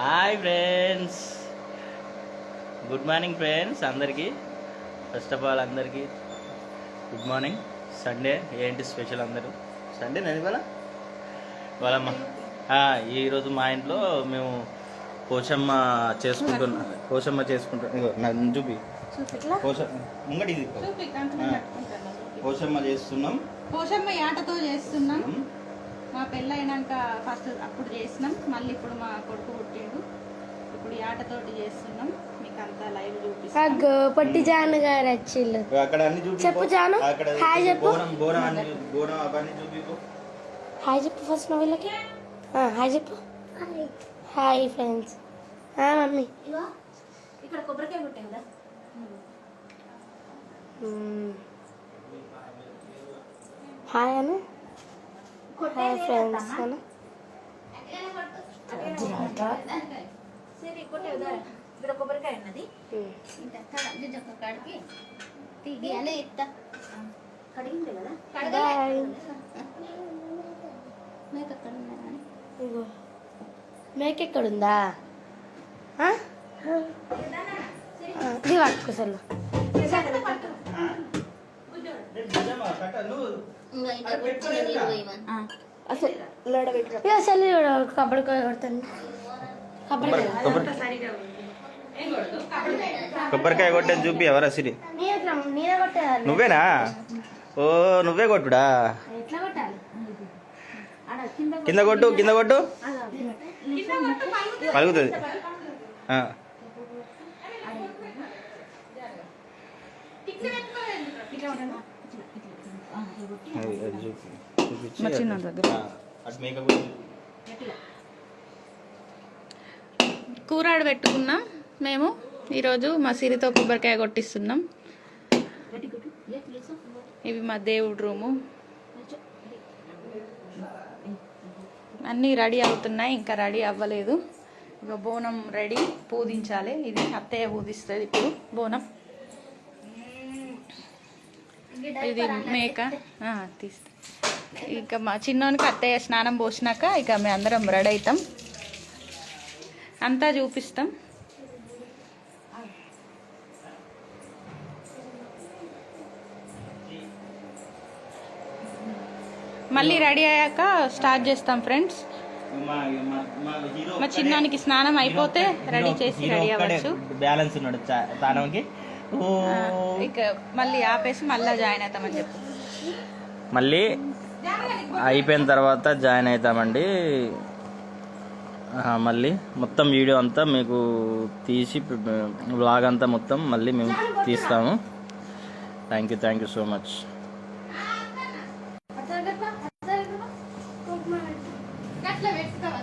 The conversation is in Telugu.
Hi friends, good morning friends అందరికీ. ఫస్ట్ ఆఫ్ ఆల్ అందరికీ గుడ్ మార్నింగ్. సండే ఏంటి స్పెషల్? అందరూ సండే నేను వాళ్ళమ్మ ఈరోజు మా ఇంట్లో మేము పోషమ్మ చేసుకుంటున్నాం. ఇగో నన్ను చూపి ముంగటి పోషమ్మ చేస్తున్నాం. పోషమ్మ యాటతో చేస్తున్నాం. మా పెళ్ళైనాక ఫస్ట్ అప్పుడు చేసినాం, మళ్ళీ ఇప్పుడు మా కొడుకు పుట్టిండు, ఇప్పుడు యాటతోటి చేస్తున్నాం. మీకు అంతా లైవ్ చూపిస్తాం. పొట్టి జాను గారు వచ్చిళ్ళు. అక్కడ అన్ని చూపి చెప్పు జాను. హాయ్ చెప్పు. హాయ్ చెప్పు ఫస్ట్ నువ్వు వీళ్ళకి. హాయ్ చెప్పు. Hi friends. మమ్మీ ఇక్కడ కొబ్బరికాయ కొట్టాం కదా. హాయ్ అను. హాయ్ ఫ్రెండ్స్ అను. ఇక్కడ కొబ్బరికాయ ఉన్నది. కాడికి తీయాలి. కడిగింది కదా. మేక ఎక్కడుందా? ఇది పట్టుకోసలు అసలు కబడ్డీ కొడతాను. కొబ్బరికాయ కొట్టేది చూపి. ఎవరా సిరి? నేనే కొట్టాను. నువ్వేనా? ఓ నువ్వే కొట్టుడా? ఎట్లా కొట్టాలి? కింద కొట్టు పలుకుతుంది. కూరాడు పెట్టుకున్నాం మేము. ఈరోజు మా సిరితో కొబ్బరికాయ కొట్టిస్తున్నాం. ఇవి మా దేవుడి రూము. అన్నీ రెడీ అవుతున్నాయి, ఇంకా రెడీ అవ్వలేదు. ఇక బోనం రెడీ, పూజించాలి. ఇది అత్తయ్య పూజిస్తుంది ఇప్పుడు బోనం. ఇది మేక తీస్తా. ఇక మా చిన్నోనికి అత్తయ్య స్నానం పోసినాక ఇక మేము అందరం రెడీ అవుతాం. అంతా చూపిస్తాం. మళ్ళీ రెడీ అయ్యాక స్టార్ట్ చేస్తాం ఫ్రెండ్స్. మా చిన్నానికి స్నానం అయిపోతే రెడీ చేసి రెడీ అవ్వచ్చు. బ్యాలెన్స్ ఉన్నాడు స్నానంకి. ఇక మళ్ళీ ఆపేసి మళ్ళీ జాయిన్ అవుతామని చెప్పు. మళ్ళీ అయిపోయిన తర్వాత జాయిన్ అవుతామండి. మళ్ళీ మొత్తం వీడియో అంతా మీకు తీసి వ్లాగ్ అంతా మొత్తం మళ్ళీ మేము తీస్తాము. Thank you so much. అట్లా పెట్టుకోవాలి.